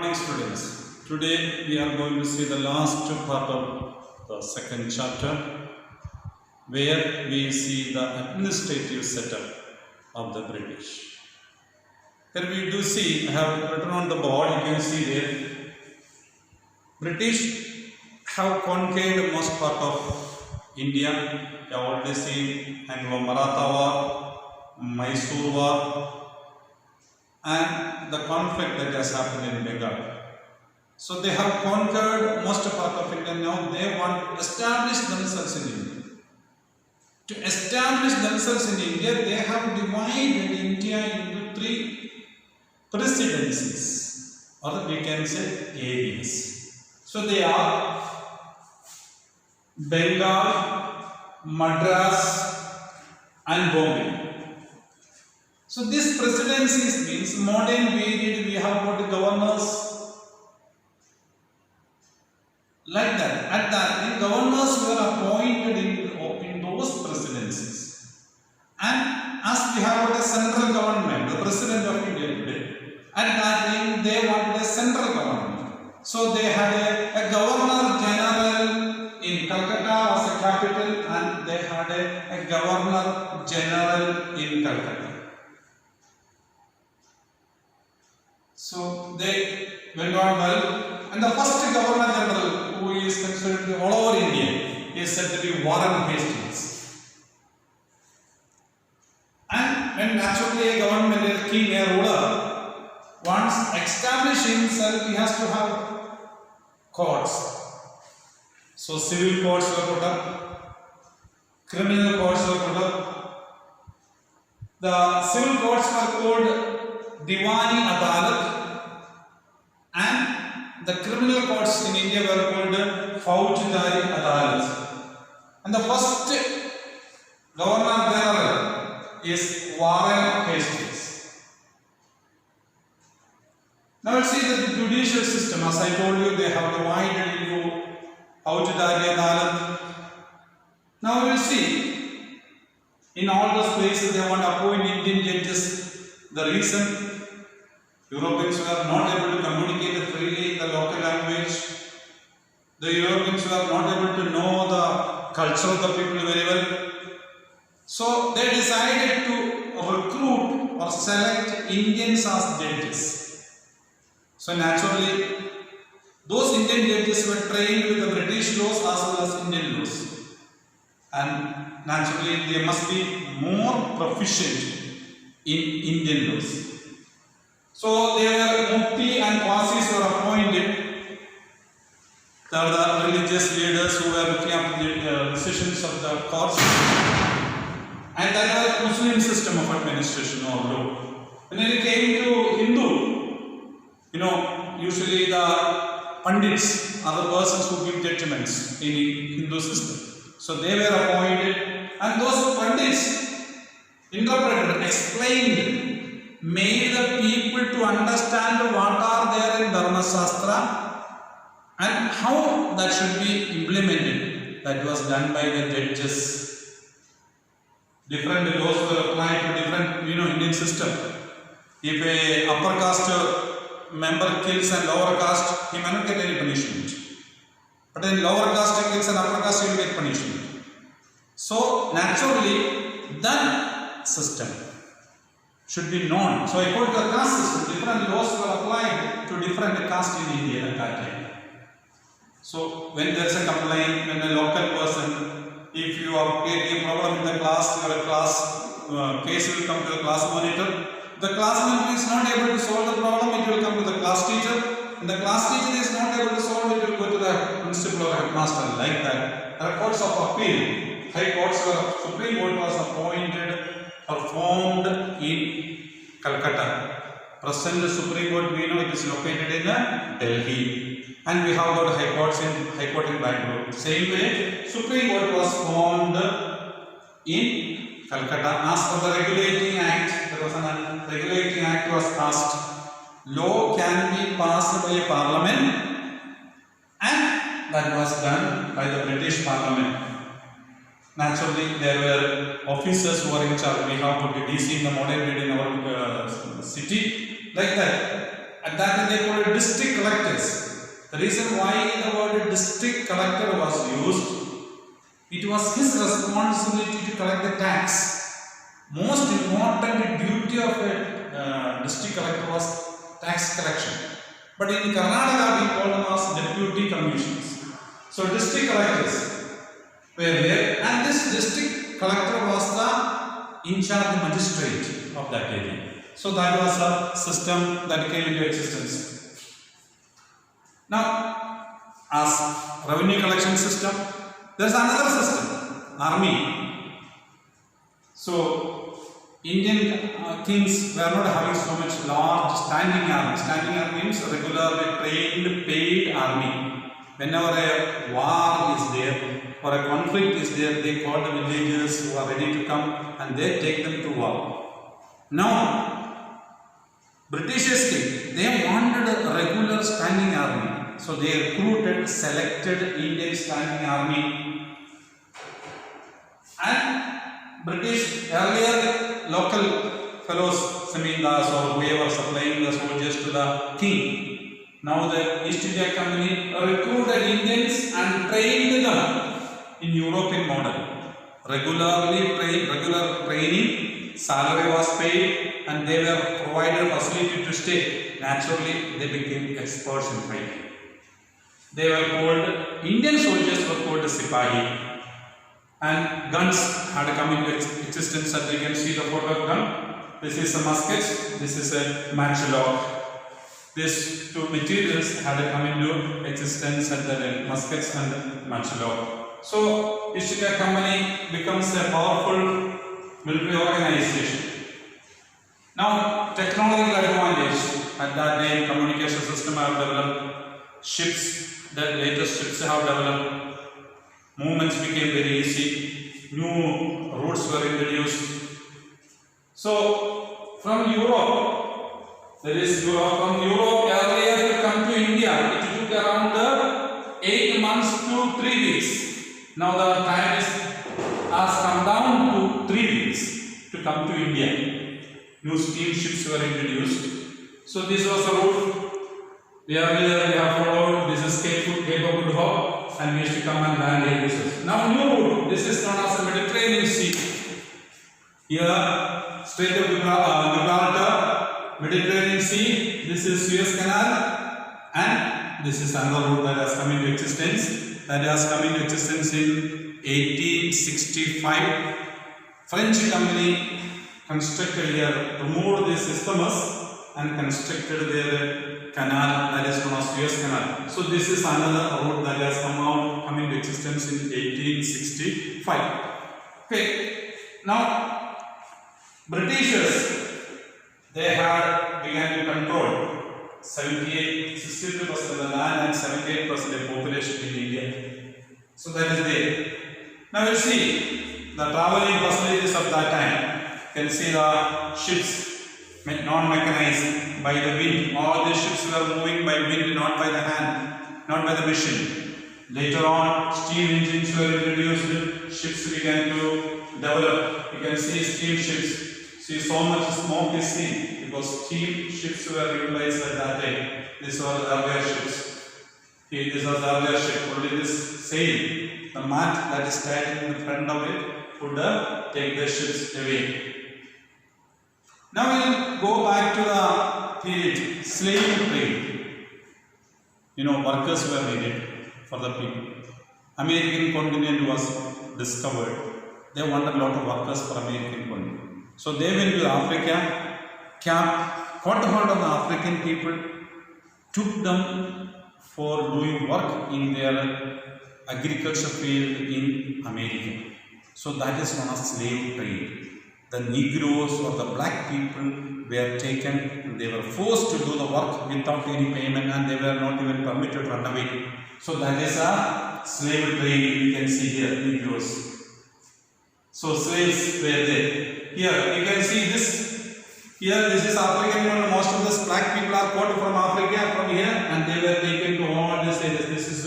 Morning students. Today we are going to see the last part of the second chapter where we see the administrative setup of the British. Here we do see, I have written on the board, you can see there, British have conquered most part of India. You have already seen Anglo-Maratha War, Mysore War, and the conflict that has happened in Bengal. So they have conquered most part of India. Now they want to establish themselves in India. To establish themselves in India, they have divided India into three presidencies, or we can say areas. So they are Bengal, Madras, and Bombay. So this presidencies means modern period we have got governors like that. At that time, governors were appointed in those presidencies. And as we have got a central government, the president of India today, at that time they wanted a central government. So they had a governor general in Calcutta as a capital, and they had a governor general in Calcutta. So they went on well, and the first governor general who is considered all over India is said to be Warren Hastings. And when naturally a government, a king, a ruler wants to establish himself, he has to have courts. So civil courts were put up, criminal courts were put up. The civil courts were called Diwani Adalat, and the criminal courts in India were called Faujidari Adalat. And the first governor general is Warren Hastings. Now let's see the judicial system. As I told you, they have divided into Faujidari Adalat. Now we will see in all those places they want to appoint Indian judges. The reason Europeans were not able to communicate freely in the local language. The Europeans were not able to know the culture of the people very well. So they decided to recruit or select Indians as judges. So naturally, those Indian judges were trained with the British laws as well as Indian laws. And naturally, they must be more proficient in Indian laws. So their mufti and qasis were appointed. There were the religious leaders who were looking after the decisions of the courts. And there was a Muslim system of administration or law. When it came to Hindu, usually the pandits are the persons who give judgments in Hindu system. So they were appointed, and those pandits interpreted, explained, made the people to understand what are there in Dharma Shastra and how that should be implemented. That was done by the judges. Different laws were applied to different, Indian system. If a upper caste member kills a lower caste, he may not get any punishment. But in lower caste he kills an upper caste, he will get punishment. So naturally, that system should be known. So according to the caste system, different laws were applied to different castes in India at that time. So when there is a complaint, when a local person, if you are getting a problem in the class, your class case will come to the class monitor. The class monitor is not able to solve the problem, it will come to the class teacher. And the class teacher is not able to solve it, will go to the principal or headmaster, like that. There are courts of appeal, high courts, Supreme Court was appointed or formed in Calcutta. Present Supreme Court, we know it is located in Delhi. And we have got high court in Bangalore. Same way, Supreme Court was formed in Calcutta. As per the regulating act, there was a regulating act was passed. Law can be passed by a parliament, and that was done by the British Parliament. Naturally, there were officers who were in charge. We have put DC in the modern period in our city, like that. At that time they called it district collectors. The reason why the word district collector was used, it was his responsibility to collect the tax. Most important duty of a district collector was tax collection. But in Karnataka we call them as deputy commissioners. So district collectors were there, and this district collector was the in charge magistrate of that area. So that was a system that came into existence. Now, as revenue collection system, there is another system, army. So Indian kings were not having so much large standing army. Standing army means regularly trained, paid army. Whenever a war is there or a conflict is there, they call the villagers who are ready to come and they take them to war. Now, Britishers came. They wanted a regular standing army. So they recruited, selected Indian standing army. And British earlier local fellows, Samindas or whoever supplying the soldiers to the king. Now the East India Company recruited Indians and trained them in European model. Regular training, salary was paid, and they were provided facility to stay. Naturally, they became experts in fighting. They were called, Indian soldiers were called Sipahi, and guns had come into existence. As you can see the photo of gun. This is a musket, this is a matchlock. These two materials had come into existence at the muskets and the matchlock. So East India Company becomes a powerful military organization. Now, technological advantage. At that time, communication system have developed. Ships, the latest ships have developed. Movements became very easy. New routes were introduced. So, from Europe, there is Europe. From Europe, earlier to come to India, it took around 8 months to 3 weeks. Now the time has come down to 3 weeks to come to India. New steamships were introduced. So this was a route we have followed. This is Cape of Good Hope, and we used to come and land here. Now new route. This is known as the Mediterranean Sea. Here, Strait of Gibraltar, Mediterranean Sea. This is Suez Canal, and this is another route that has come into existence. That has come into existence in 1865. French company constructed here, removed this isthmus and constructed their canal, that is known as Suez Canal. So this is another route that has come into existence in 1865. Okay, now Britishers, they had began to control 63% of the land and 78% of the population in India. So that is there. Now you see the traveling facilities of that time. You can see the ships, non-mechanized, by the wind. All the ships were moving by wind, not by the hand, not by the machine. Later on, steam engines were introduced. Ships began to develop. You can see steam ships. See, so much smoke is seen because steam ships were utilized at that time. These were the earlier ships. Here, this was the earlier ship. Only this sail, the mat that is tied in the front of it, would take the ships away. Now we will go back to the period slave trade. You know, workers were needed for the people. American continent was discovered. They wanted a lot of workers for American continent. So they went to Africa, caught hold of the African people, took them for doing work in their agriculture field in America. So that is known as slave trade. The Negroes or the black people were taken and they were forced to do the work without any payment, and they were not even permitted to run away. So that is a slave trade. You can see here, Negroes. So slaves were there. Here you can see this. Here this is African one. Most of the black people are caught from Africa from here, and they were taken to all these areas. This is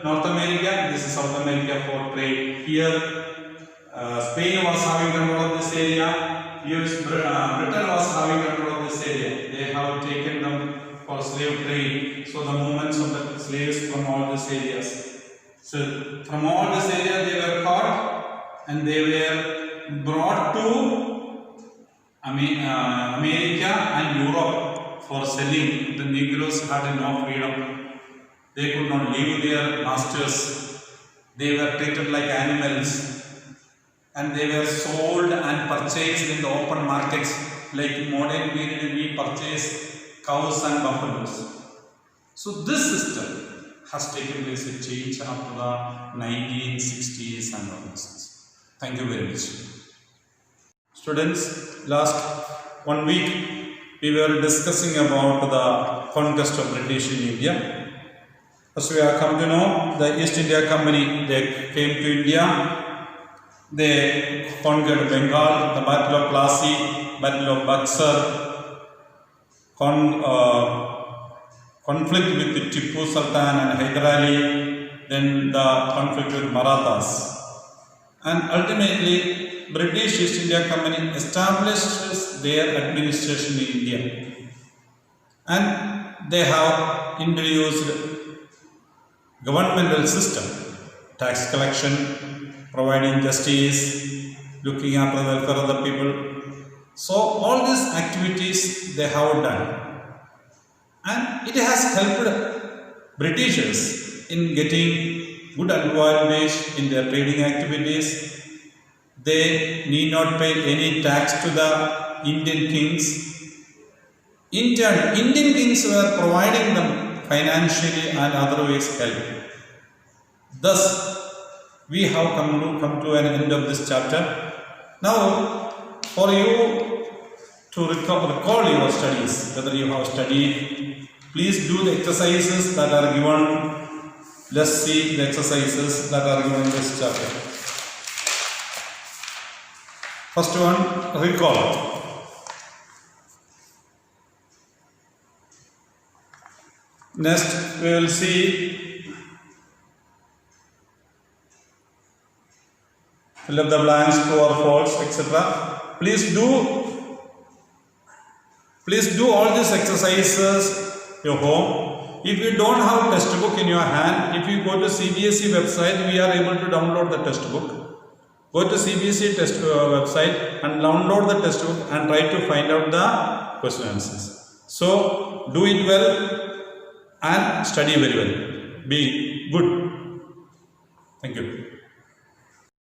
North America. This is South America for trade. Here Spain was having control of this area. Britain was having control of this area. They have taken them for So the movements of the slaves from all these areas. So from all this area they were caught and they were brought to America and Europe for selling. The Negroes had no freedom. They could not leave their masters. They were treated like animals. And they were sold and purchased in the open markets. Like modern period we purchase cows and buffaloes. So this system has taken place a change after the 1960s and onwards. Thank you very much. Students, last 1 week we were discussing about the conquest of British in India. As we have come to know, the East India Company, they came to India. They conquered Bengal, the Battle of Plassey, Battle of Buxar, conflict with Tipu Sultan and Hyder Ali, then the conflict with Marathas. And ultimately, British East India Company establishes their administration in India. And they have introduced governmental system, tax collection, providing justice, looking after the welfare of the people. So all these activities they have done, and it has helped Britishers in getting good advantage in their trading activities. They need not pay any tax to the Indian kings. In turn, Indian kings were providing them financially and otherwise help. Thus, we have come to an end of this chapter. Now, for you to recall your studies, whether you have studied, please do the exercises that are given. Let's see the exercises that are given in this chapter. First one, recall. Next, we will see fill up the blanks, true or false, etc. Please do all these exercises at home. If you don't have textbook in your hand, if you go to CBSE website, we are able to download the textbook. Go to CBSE website and download the textbook and try to find out the question answers. So do it well and study very well. Be good. Thank you.